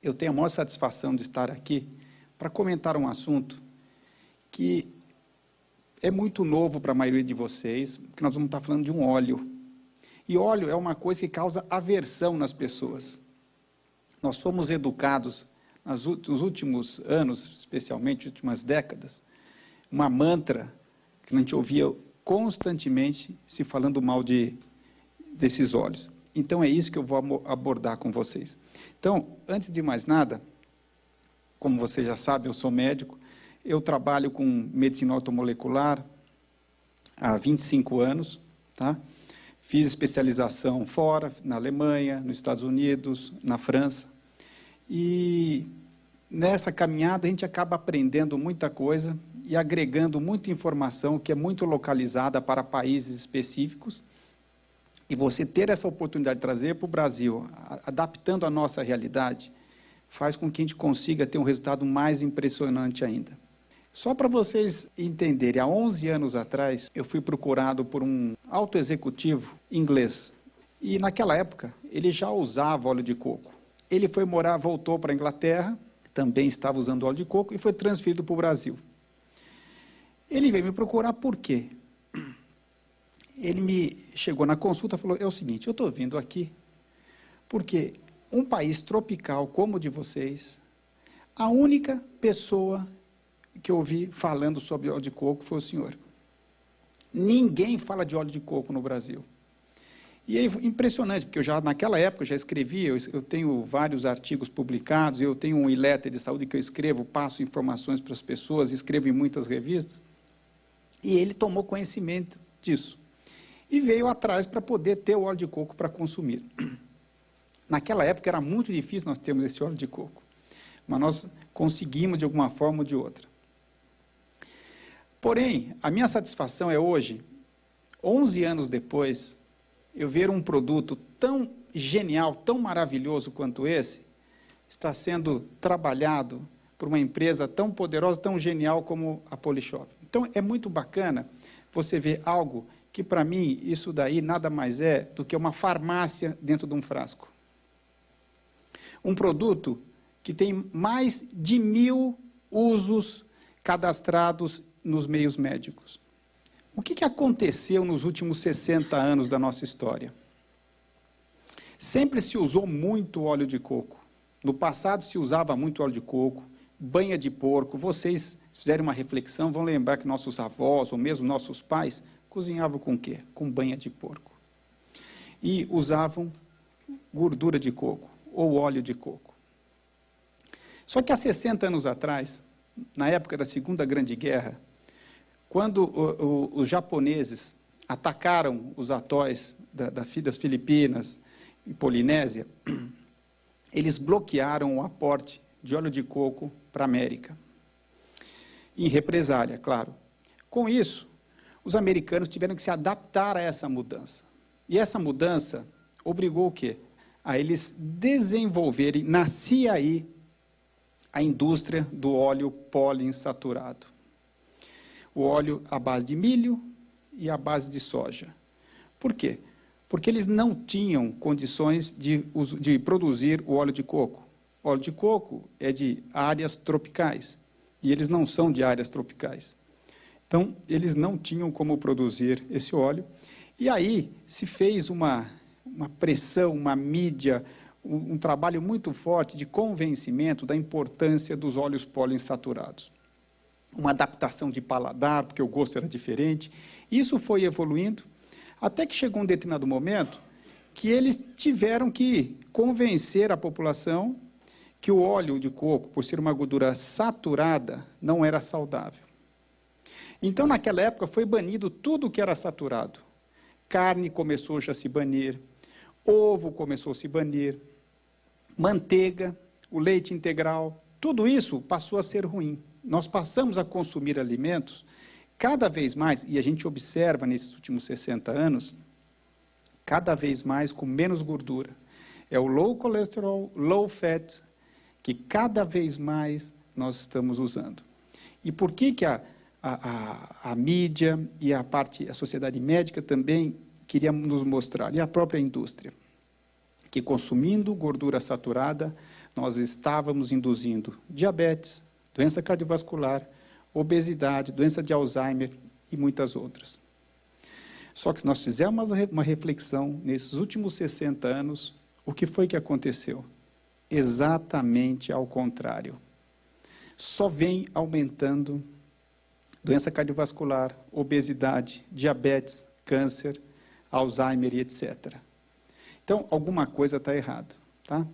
eu tenho a maior satisfação de estar aqui para comentar um assunto que é muito novo para a maioria de vocês, porque nós vamos estar falando de um óleo. E óleo é uma coisa que causa aversão nas pessoas. Nós fomos educados, nos últimos anos, especialmente, nas últimas décadas, uma mantra que a gente ouvia constantemente se falando mal desses óleos. Então, é isso que eu vou abordar com vocês. Então, antes de mais nada, como vocês já sabem, eu sou médico, eu trabalho com medicina automolecular há 25 anos, tá? Fiz especialização fora, na Alemanha, nos Estados Unidos, na França. E nessa caminhada a gente acaba aprendendo muita coisa e agregando muita informação que é muito localizada para países específicos. E você ter essa oportunidade de trazer para o Brasil, adaptando a nossa realidade, faz com que a gente consiga ter um resultado mais impressionante ainda. Só para vocês entenderem, há 11 anos atrás, eu fui procurado por um alto executivo inglês. E naquela época, ele já usava óleo de coco. Ele foi morar, voltou para a Inglaterra, também estava usando óleo de coco, e foi transferido para o Brasil. Ele veio me procurar por quê? Ele me chegou na consulta e falou, é o seguinte, eu estou vindo aqui porque um país tropical como o de vocês, a única pessoa que eu ouvi falando sobre óleo de coco foi o senhor. Ninguém fala de óleo de coco no Brasil. E é impressionante, porque eu já, naquela época, já escrevia, eu tenho vários artigos publicados, eu tenho um e-letter de saúde que eu escrevo, passo informações para as pessoas, escrevo em muitas revistas, e ele tomou conhecimento disso. E veio atrás para poder ter o óleo de coco para consumir. Naquela época era muito difícil nós termos esse óleo de coco, mas nós conseguimos de alguma forma ou de outra. Porém, a minha satisfação é hoje, 11 anos depois, eu ver um produto tão genial, tão maravilhoso quanto esse, está sendo trabalhado por uma empresa tão poderosa, tão genial como a Polishop. Então, é muito bacana você ver algo que, para mim, isso daí nada mais é do que uma farmácia dentro de um frasco. Um produto que tem mais de 1000 usos cadastrados nos meios médicos. O que aconteceu nos últimos 60 anos da nossa história? Sempre se usou muito óleo de coco. No passado se usava muito óleo de coco, banha de porco. Vocês fizerem uma reflexão, vão lembrar que nossos avós, ou mesmo nossos pais, cozinhavam com o quê? Com banha de porco. E usavam gordura de coco, ou óleo de coco. Só que há 60 anos atrás, na época da Segunda Grande Guerra, quando os japoneses atacaram os atóis das Filipinas e Polinésia, eles bloquearam o aporte de óleo de coco para a América. Em represália, claro. Com isso, os americanos tiveram que se adaptar a essa mudança. E essa mudança obrigou o quê? A eles desenvolverem, nascia aí a indústria do óleo poliinsaturado. O óleo à base de milho e à base de soja. Por quê? Porque eles não tinham condições de produzir o óleo de coco. O óleo de coco é de áreas tropicais, e eles não são de áreas tropicais. Então, eles não tinham como produzir esse óleo, e aí se fez uma pressão, uma mídia, um trabalho muito forte de convencimento da importância dos óleos poliinsaturados. Uma adaptação de paladar, porque o gosto era diferente. Isso foi evoluindo, até que chegou um determinado momento que eles tiveram que convencer a população que o óleo de coco, por ser uma gordura saturada, não era saudável. Então, naquela época, foi banido tudo que era saturado. Carne começou já a se banir, ovo começou a se banir, manteiga, o leite integral, tudo isso passou a ser ruim. Nós passamos a consumir alimentos cada vez mais, e a gente observa nesses últimos 60 anos, cada vez mais com menos gordura. É o low cholesterol, low fat, que cada vez mais nós estamos usando. E por que a mídia e a sociedade médica também queria nos mostrar, e a própria indústria, que consumindo gordura saturada, nós estávamos induzindo diabetes, doença cardiovascular, obesidade, doença de Alzheimer e muitas outras. Só que se nós fizermos uma reflexão nesses últimos 60 anos, o que foi que aconteceu? Exatamente ao contrário. Só vem aumentando doença cardiovascular, obesidade, diabetes, câncer, Alzheimer e etc. Então, alguma coisa está errada. Tá?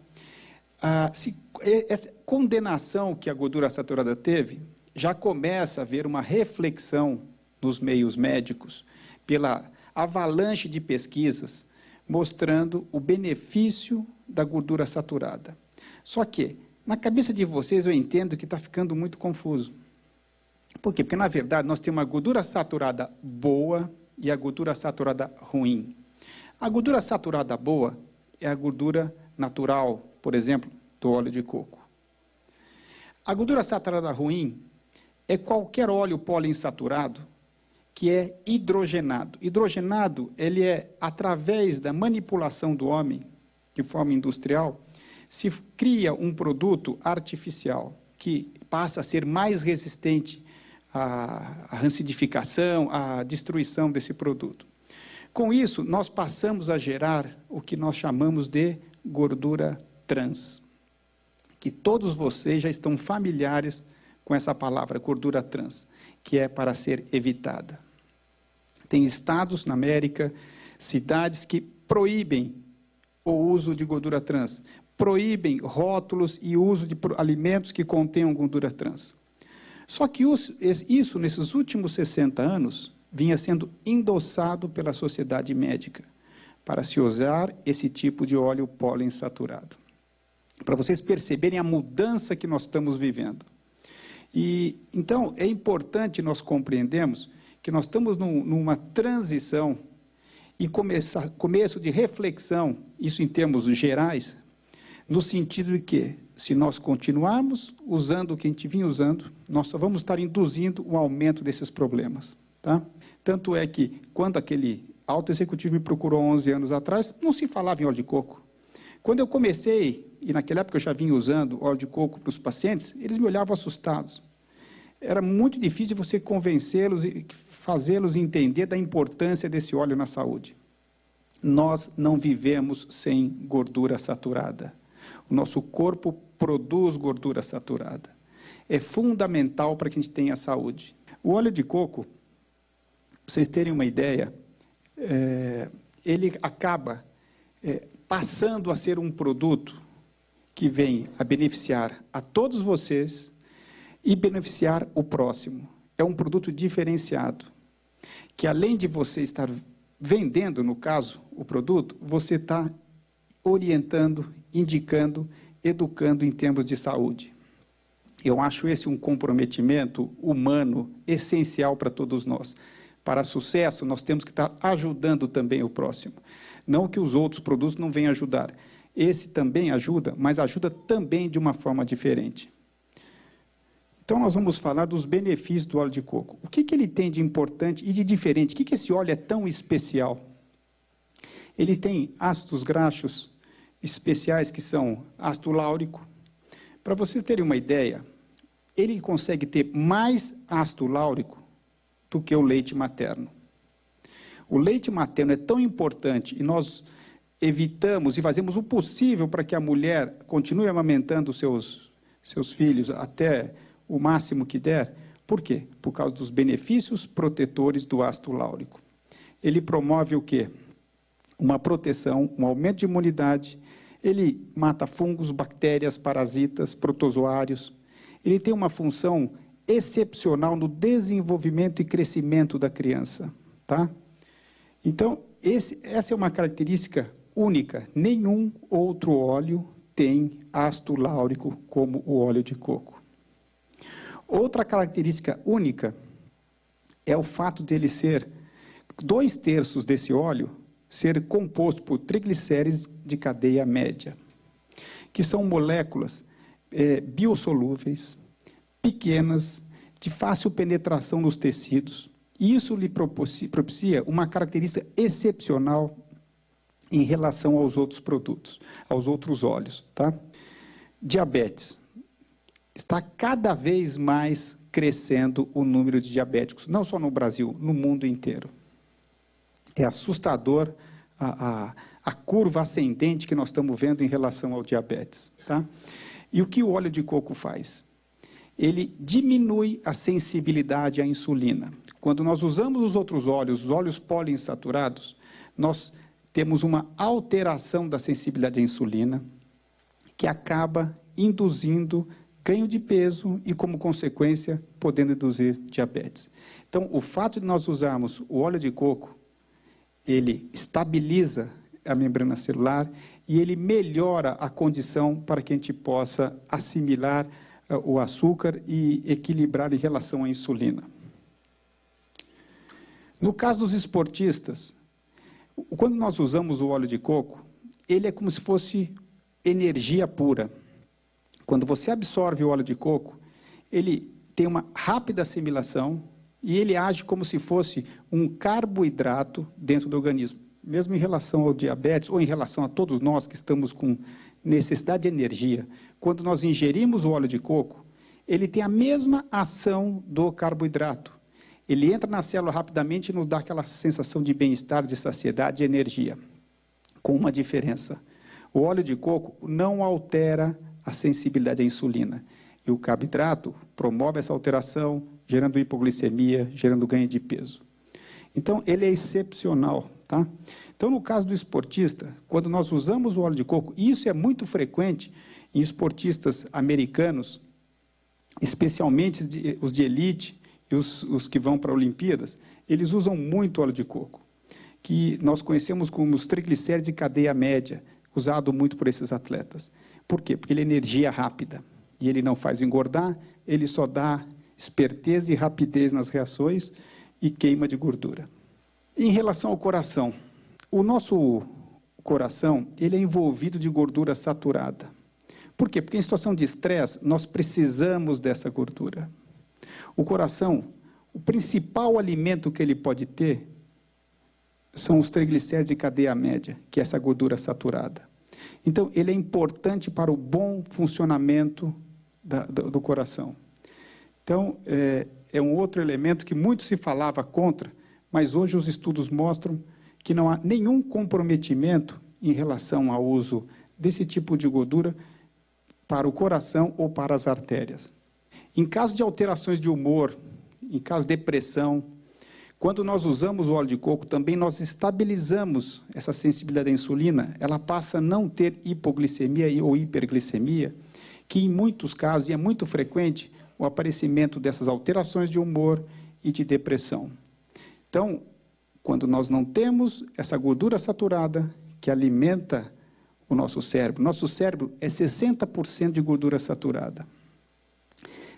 Essa condenação que a gordura saturada teve, já começa a haver uma reflexão nos meios médicos, pela avalanche de pesquisas, mostrando o benefício da gordura saturada. Só que, na cabeça de vocês, eu entendo que está ficando muito confuso. Por quê? Porque, na verdade, nós temos uma gordura saturada boa e a gordura saturada ruim. A gordura saturada boa é a gordura natural, por exemplo, do óleo de coco. A gordura saturada ruim é qualquer óleo poliinsaturado que é hidrogenado. Hidrogenado, ele é, através da manipulação do homem, de forma industrial, se cria um produto artificial que passa a ser mais resistente à rancidificação, à destruição desse produto. Com isso, nós passamos a gerar o que nós chamamos de gordura trans, que todos vocês já estão familiares com essa palavra, gordura trans, que é para ser evitada. Tem estados na América, cidades que proíbem o uso de gordura trans, proíbem rótulos e uso de alimentos que contenham gordura trans. Só que isso, nesses últimos 60 anos, vinha sendo endossado pela sociedade médica para se usar esse tipo de óleo poliinsaturado. Para vocês perceberem a mudança que nós estamos vivendo. Então, é importante nós compreendermos que nós estamos numa transição e começo de reflexão, isso em termos gerais, no sentido de que, se nós continuarmos usando o que a gente vinha usando, nós só vamos estar induzindo um aumento desses problemas. Tá? Tanto é que, quando aquele alto executivo me procurou 11 anos atrás, não se falava em óleo de coco. Quando eu comecei, e naquela época eu já vinha usando óleo de coco para os pacientes, eles me olhavam assustados. Era muito difícil você convencê-los e fazê-los entender da importância desse óleo na saúde. Nós não vivemos sem gordura saturada. O nosso corpo produz gordura saturada. É fundamental para que a gente tenha saúde. O óleo de coco, para vocês terem uma ideia, ele acaba passando a ser um produto que vem a beneficiar a todos vocês e beneficiar o próximo. É um produto diferenciado, que além de você estar vendendo, no caso, o produto, você está orientando, indicando, educando em termos de saúde. Eu acho esse um comprometimento humano essencial para todos nós. Para sucesso, nós temos que estar ajudando também o próximo. Não que os outros produtos não venham ajudar. Esse também ajuda, mas ajuda também de uma forma diferente. Então, nós vamos falar dos benefícios do óleo de coco. O que ele tem de importante e de diferente? O que esse óleo é tão especial? Ele tem ácidos graxos especiais, que são ácido láurico. Para vocês terem uma ideia, ele consegue ter mais ácido láurico do que o leite materno. O leite materno é tão importante e nós evitamos e fazemos o possível para que a mulher continue amamentando seus filhos até o máximo que der. Por quê? Por causa dos benefícios protetores do ácido láurico. Ele promove o quê? Uma proteção, um aumento de imunidade, ele mata fungos, bactérias, parasitas, protozoários. Ele tem uma função excepcional no desenvolvimento e crescimento da criança. Tá? Então, essa é uma característica única. Nenhum outro óleo tem ácido láurico como o óleo de coco. Outra característica única é o fato dele ser, 2/3 desse óleo, ser composto por triglicérides de cadeia média, que são moléculas biosolúveis, pequenas, de fácil penetração nos tecidos, e isso lhe propicia uma característica excepcional em relação aos outros produtos, aos outros óleos. Tá? Diabetes. Está cada vez mais crescendo o número de diabéticos, não só no Brasil, no mundo inteiro. É assustador a curva ascendente que nós estamos vendo em relação ao diabetes. Tá? E o que o óleo de coco faz? Ele diminui a sensibilidade à insulina. Quando nós usamos os outros óleos, os óleos poliinsaturados, nós temos uma alteração da sensibilidade à insulina, que acaba induzindo ganho de peso e, como consequência, podendo induzir diabetes. Então, o fato de nós usarmos o óleo de coco, ele estabiliza a membrana celular e ele melhora a condição para que a gente possa assimilar o açúcar e equilibrar em relação à insulina. No caso dos esportistas, quando nós usamos o óleo de coco, ele é como se fosse energia pura. Quando você absorve o óleo de coco, ele tem uma rápida assimilação e ele age como se fosse um carboidrato dentro do organismo. Mesmo em relação ao diabetes ou em relação a todos nós que estamos com necessidade de energia, quando nós ingerimos o óleo de coco, ele tem a mesma ação do carboidrato. Ele entra na célula rapidamente e nos dá aquela sensação de bem-estar, de saciedade e energia. Com uma diferença. O óleo de coco não altera a sensibilidade à insulina. E o carboidrato promove essa alteração, gerando hipoglicemia, gerando ganho de peso. Então, ele é excepcional. Tá? Então, no caso do esportista, quando nós usamos o óleo de coco, e isso é muito frequente em esportistas americanos, especialmente os de elite e os que vão para Olimpíadas, eles usam muito óleo de coco, que nós conhecemos como os triglicérides de cadeia média, usado muito por esses atletas. Por quê? Porque ele é energia rápida, e ele não faz engordar, ele só dá esperteza e rapidez nas reações e queima de gordura. Em relação ao coração, o nosso coração ele é envolvido de gordura saturada. Por quê? Porque em situação de estresse, nós precisamos dessa gordura. O coração, o principal alimento que ele pode ter são os triglicéridos de cadeia média, que é essa gordura saturada. Então, ele é importante para o bom funcionamento do coração. Então, é um outro elemento que muito se falava contra, mas hoje os estudos mostram que não há nenhum comprometimento em relação ao uso desse tipo de gordura para o coração ou para as artérias. Em caso de alterações de humor, em caso de depressão, quando nós usamos o óleo de coco, também nós estabilizamos essa sensibilidade à insulina, ela passa a não ter hipoglicemia ou hiperglicemia, que em muitos casos, e é muito frequente, o aparecimento dessas alterações de humor e de depressão. Então, quando nós não temos essa gordura saturada que alimenta o nosso cérebro é 60% de gordura saturada.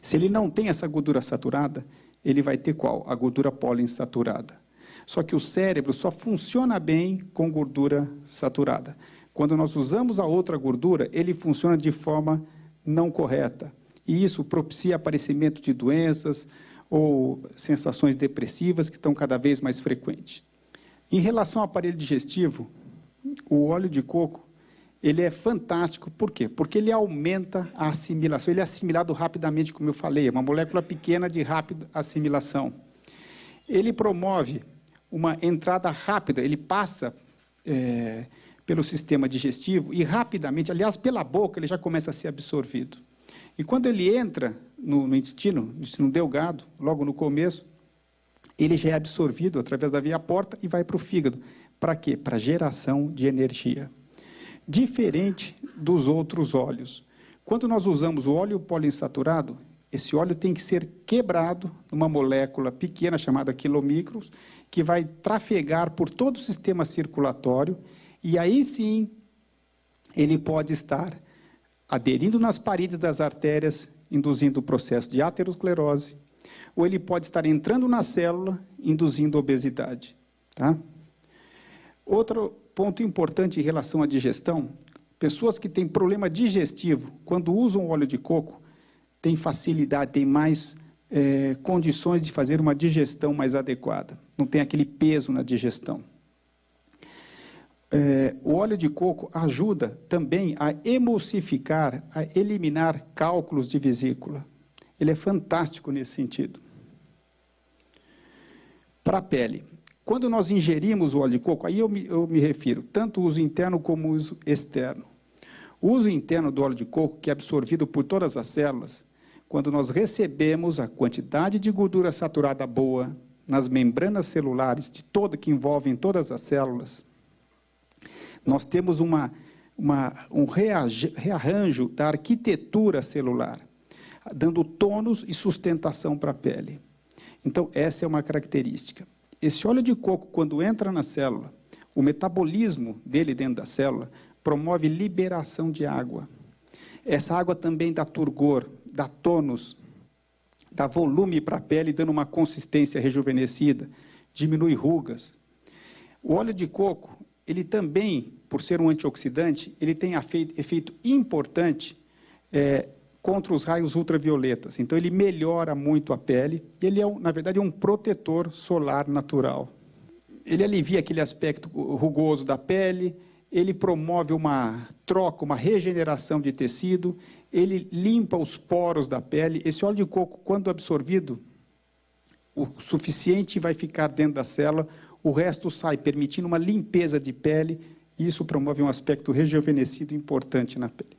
Se ele não tem essa gordura saturada, ele vai ter qual? A gordura poliinsaturada. Só que o cérebro só funciona bem com gordura saturada. Quando nós usamos a outra gordura, ele funciona de forma não correta. E isso propicia aparecimento de doenças ou sensações depressivas que estão cada vez mais frequentes. Em relação ao aparelho digestivo, o óleo de coco, ele é fantástico. Por quê? Porque ele aumenta a assimilação. Ele é assimilado rapidamente, como eu falei, é uma molécula pequena de rápida assimilação. Ele promove uma entrada rápida, ele passa pelo sistema digestivo e rapidamente, aliás, pela boca, ele já começa a ser absorvido. E quando ele entra no intestino delgado, logo no começo, ele já é absorvido através da via porta e vai para o fígado. Para quê? Para geração de energia. Diferente dos outros óleos. Quando nós usamos o óleo poliinsaturado, esse óleo tem que ser quebrado numa molécula pequena chamada quilomicros, que vai trafegar por todo o sistema circulatório, e aí sim ele pode estar aderindo nas paredes das artérias, induzindo o processo de aterosclerose, ou ele pode estar entrando na célula, induzindo obesidade. Tá? Outro ponto importante em relação à digestão, pessoas que têm problema digestivo, quando usam óleo de coco, têm facilidade, têm mais condições de fazer uma digestão mais adequada. Não tem aquele peso na digestão. O óleo de coco ajuda também a emulsificar, a eliminar cálculos de vesícula. Ele é fantástico nesse sentido. Para a pele, quando nós ingerimos o óleo de coco, aí eu me refiro tanto ao uso interno como ao uso externo. O uso interno do óleo de coco, que é absorvido por todas as células, quando nós recebemos a quantidade de gordura saturada boa nas membranas celulares que envolvem todas as células, nós temos um rearranjo da arquitetura celular, dando tônus e sustentação para a pele. Então, essa é uma característica. Esse óleo de coco, quando entra na célula, o metabolismo dele dentro da célula promove liberação de água. Essa água também dá turgor, dá tônus, dá volume para a pele, dando uma consistência rejuvenescida, diminui rugas. O óleo de coco, ele também, por ser um antioxidante, ele tem efeito importante contra os raios ultravioletas. Então, ele melhora muito a pele. Ele é, na verdade, um protetor solar natural. Ele alivia aquele aspecto rugoso da pele, ele promove uma troca, uma regeneração de tecido, ele limpa os poros da pele. Esse óleo de coco, quando absorvido, o suficiente vai ficar dentro da célula, o resto sai, permitindo uma limpeza de pele, e isso promove um aspecto rejuvenescido importante na pele.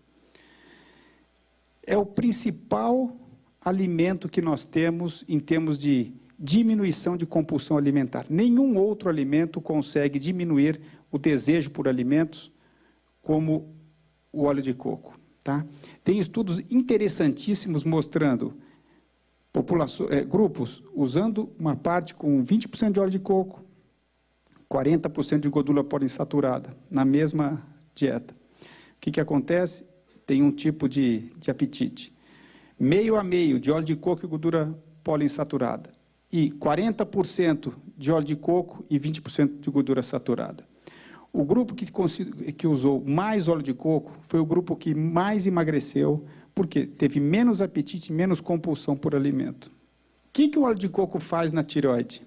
É o principal alimento que nós temos em termos de diminuição de compulsão alimentar. Nenhum outro alimento consegue diminuir o desejo por alimentos como o óleo de coco. Tá? Tem estudos interessantíssimos mostrando grupos usando uma parte com 20% de óleo de coco, 40% de gordura poliinsaturada, na mesma dieta. O que acontece? Tem um tipo de apetite. Meio a meio de óleo de coco e gordura poliinsaturada. E 40% de óleo de coco e 20% de gordura saturada. O grupo que usou mais óleo de coco foi o grupo que mais emagreceu, porque teve menos apetite e menos compulsão por alimento. O que o óleo de coco faz na tireoide?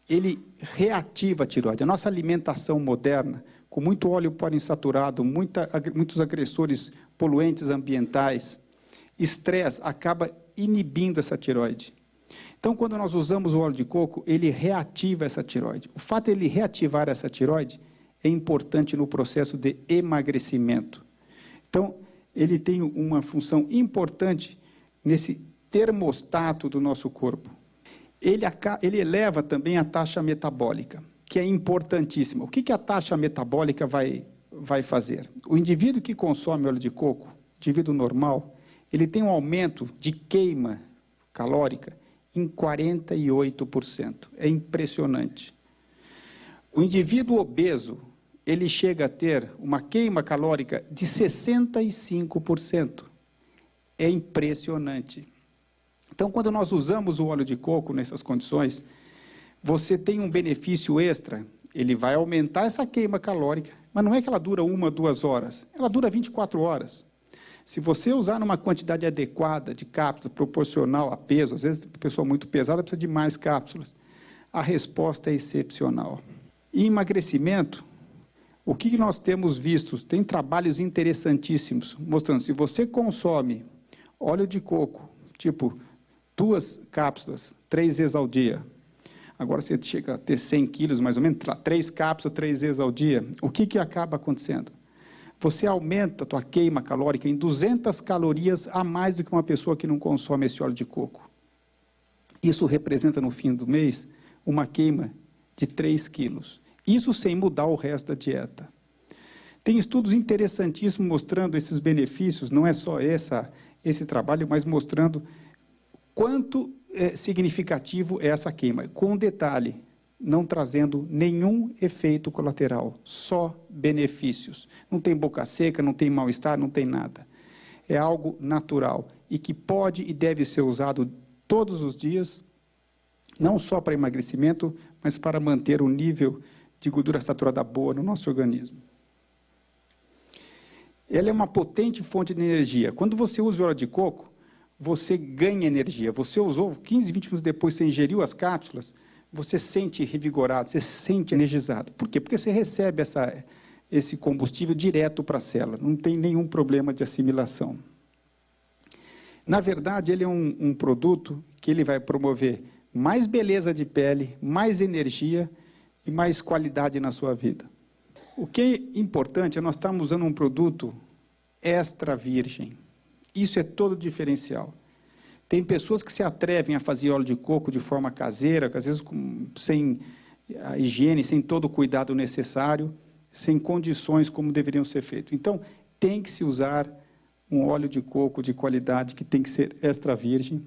Ele reativa a tireoide. A nossa alimentação moderna, com muito óleo poliinsaturado, muitos agressores poluentes ambientais, estresse, acaba inibindo essa tireoide. Então, quando nós usamos o óleo de coco, ele reativa essa tireoide. O fato de ele reativar essa tireoide é importante no processo de emagrecimento. Então, ele tem uma função importante nesse termostato do nosso corpo. Ele eleva também a taxa metabólica, que é importantíssima. O que a taxa metabólica vai fazer? O indivíduo que consome óleo de coco, indivíduo normal, ele tem um aumento de queima calórica em 48%. É impressionante. O indivíduo obeso, ele chega a ter uma queima calórica de 65%. É impressionante. Então, quando nós usamos o óleo de coco nessas condições, você tem um benefício extra. Ele vai aumentar essa queima calórica, mas não é que ela dura 1, 2 horas. Ela dura 24 horas. Se você usar numa quantidade adequada de cápsulas, proporcional a peso, às vezes a pessoa muito pesada precisa de mais cápsulas, a resposta é excepcional. E emagrecimento, o que nós temos visto? Tem trabalhos interessantíssimos, mostrando que se você consome óleo de coco, tipo 2 cápsulas, 3 vezes ao dia, agora você chega a ter 100 quilos mais ou menos, 3 cápsulas, 3 vezes ao dia, o que acaba acontecendo? Você aumenta a tua queima calórica em 200 calorias a mais do que uma pessoa que não consome esse óleo de coco. Isso representa, no fim do mês, uma queima de 3 quilos. Isso sem mudar o resto da dieta. Tem estudos interessantíssimos mostrando esses benefícios, não é só esse trabalho, mas mostrando quanto significativo é essa queima. Com um detalhe, não trazendo nenhum efeito colateral, só benefícios. Não tem boca seca, não tem mal-estar, não tem nada. É algo natural e que pode e deve ser usado todos os dias, não só para emagrecimento, mas para manter o nível de gordura saturada boa no nosso organismo. Ela é uma potente fonte de energia. Quando você usa o óleo de coco, você ganha energia. Você usou 15, 20 minutos depois, você ingeriu as cápsulas, você sente revigorado, você se sente energizado. Por quê? Porque você recebe esse combustível direto para a célula, não tem nenhum problema de assimilação. Na verdade, ele é um produto que ele vai promover mais beleza de pele, mais energia e mais qualidade na sua vida. O que é importante é nós estarmos usando um produto extra virgem. Isso é todo o diferencial. Tem pessoas que se atrevem a fazer óleo de coco de forma caseira, às vezes sem a higiene, sem todo o cuidado necessário, sem condições como deveriam ser feitos. Então, tem que se usar um óleo de coco de qualidade, que tem que ser extra virgem.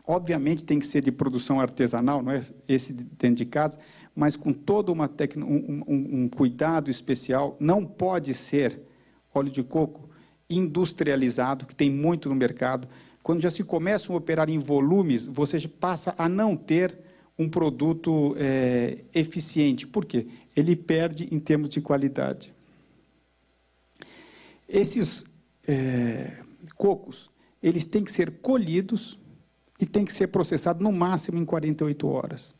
Obviamente, tem que ser de produção artesanal, não é esse dentro de casa, mas com todo um cuidado especial. Não pode ser óleo de coco industrializado, que tem muito no mercado. Quando já se começam a operar em volumes, você passa a não ter um produto eficiente. Por quê? Ele perde em termos de qualidade. Esses cocos, eles têm que ser colhidos e têm que ser processados no máximo em 48 horas.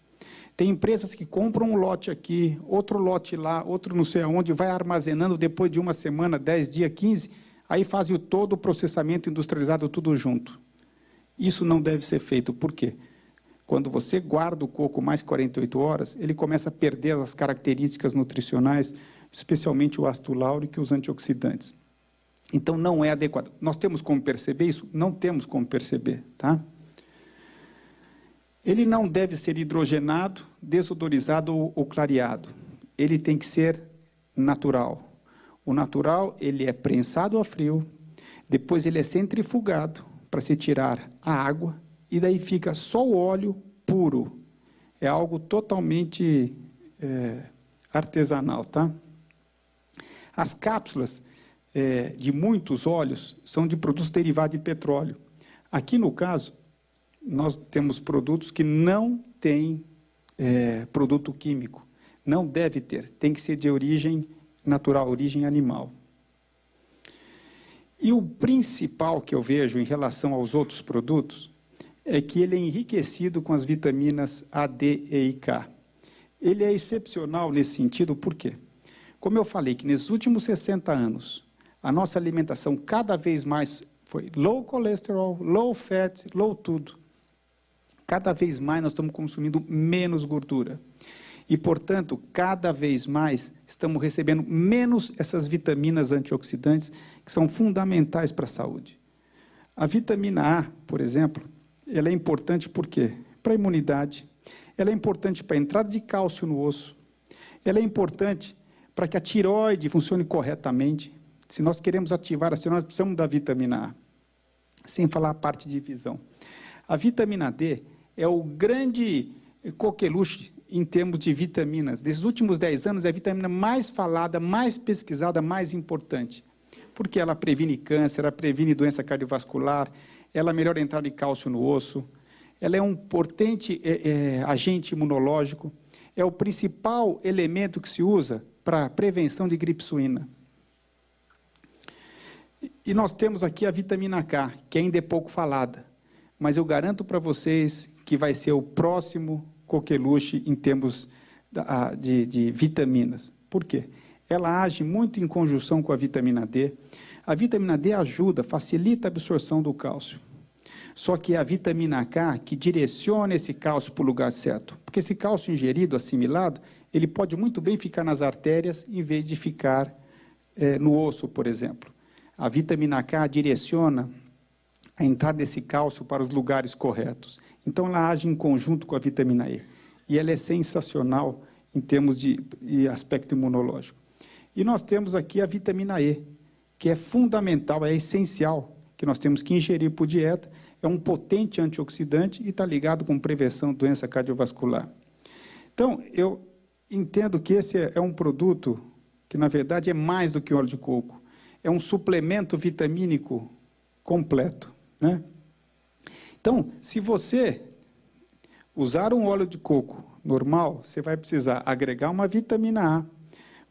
Tem empresas que compram um lote aqui, outro lote lá, outro não sei aonde, vai armazenando depois de uma semana, 10 dias, 15, aí fazem todo o processamento industrializado, tudo junto. Isso não deve ser feito. Por quê? Quando você guarda o coco mais 48 horas, ele começa a perder as características nutricionais, especialmente o ácido láurico e os antioxidantes. Então, não é adequado. Nós temos como perceber isso? Não temos como perceber, tá? Ele não deve ser hidrogenado, desodorizado ou clareado. Ele tem que ser natural. O natural, ele é prensado a frio, depois ele é centrifugado para se tirar a água, e daí fica só o óleo puro. É algo totalmente artesanal, tá? As cápsulas de muitos óleos são de produtos derivados de petróleo. Aqui, no caso, nós temos produtos que não têm produto químico. Não deve ter. Tem que ser de origem natural, origem animal. E o principal que eu vejo em relação aos outros produtos é que ele é enriquecido com as vitaminas A, D, E e K. Ele é excepcional nesse sentido, por quê? Como eu falei, que nesses últimos 60 anos, a nossa alimentação cada vez mais foi low cholesterol, low fat, low tudo. Cada vez mais nós estamos consumindo menos gordura. E, portanto, cada vez mais estamos recebendo menos essas vitaminas antioxidantes que são fundamentais para a saúde. A vitamina A, por exemplo, ela é importante por quê? Para a imunidade. Ela é importante para a entrada de cálcio no osso. Ela é importante para que a tireoide funcione corretamente. Se nós queremos ativar a tireoide, nós precisamos da vitamina A. Sem falar a parte de visão. A vitamina D é o grande coqueluche em termos de vitaminas. Desses últimos 10 anos, é a vitamina mais falada, mais pesquisada, mais importante. Porque ela previne câncer, ela previne doença cardiovascular, ela melhora a entrada de cálcio no osso, ela é um potente agente imunológico, é o principal elemento que se usa para a prevenção de gripe suína. E nós temos aqui a vitamina K, que ainda é pouco falada, mas eu garanto para vocês que vai ser o próximo coqueluche em termos de vitaminas. Por quê? Ela age muito em conjunção com a vitamina D. A vitamina D ajuda, facilita a absorção do cálcio. Só que é a vitamina K que direciona esse cálcio para o lugar certo. Porque esse cálcio ingerido, assimilado, ele pode muito bem ficar nas artérias em vez de ficar no osso, por exemplo. A vitamina K direciona a entrada desse cálcio para os lugares corretos. Então, ela age em conjunto com a vitamina E. E ela é sensacional em termos de aspecto imunológico. E nós temos aqui a vitamina E, que é fundamental, é essencial, que nós temos que ingerir por dieta. É um potente antioxidante e está ligado com prevenção de doença cardiovascular. Então, eu entendo que esse é um produto que, na verdade, é mais do que óleo de coco. É um suplemento vitamínico completo, né? Então, se você usar um óleo de coco normal, você vai precisar agregar uma vitamina A,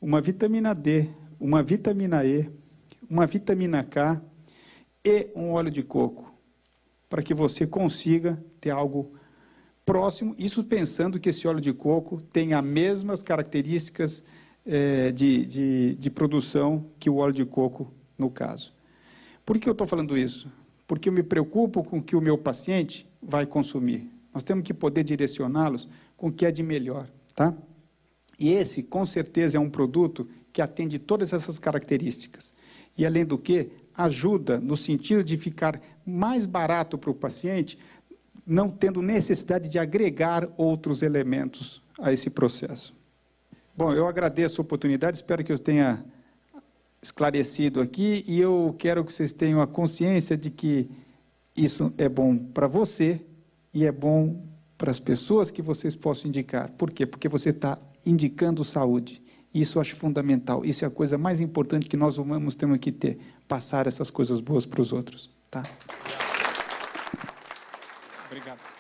uma vitamina D, uma vitamina E, uma vitamina K e um óleo de coco, para que você consiga ter algo próximo, isso pensando que esse óleo de coco tem as mesmas características de produção que o óleo de coco, no caso. Por que eu estou falando isso? Porque eu me preocupo com o que o meu paciente vai consumir. Nós temos que poder direcioná-los com o que é de melhor, tá? E esse, com certeza, é um produto que atende todas essas características. E, além do que, ajuda no sentido de ficar mais barato para o paciente, não tendo necessidade de agregar outros elementos a esse processo. Bom, eu agradeço a oportunidade, espero que eu tenha esclarecido aqui, e eu quero que vocês tenham a consciência de que isso é bom para você e é bom para as pessoas que vocês possam indicar. Por quê? Porque você está indicando saúde. Isso eu acho fundamental. Isso é a coisa mais importante que nós humanos temos que ter. Passar essas coisas boas para os outros. Tá? Obrigado.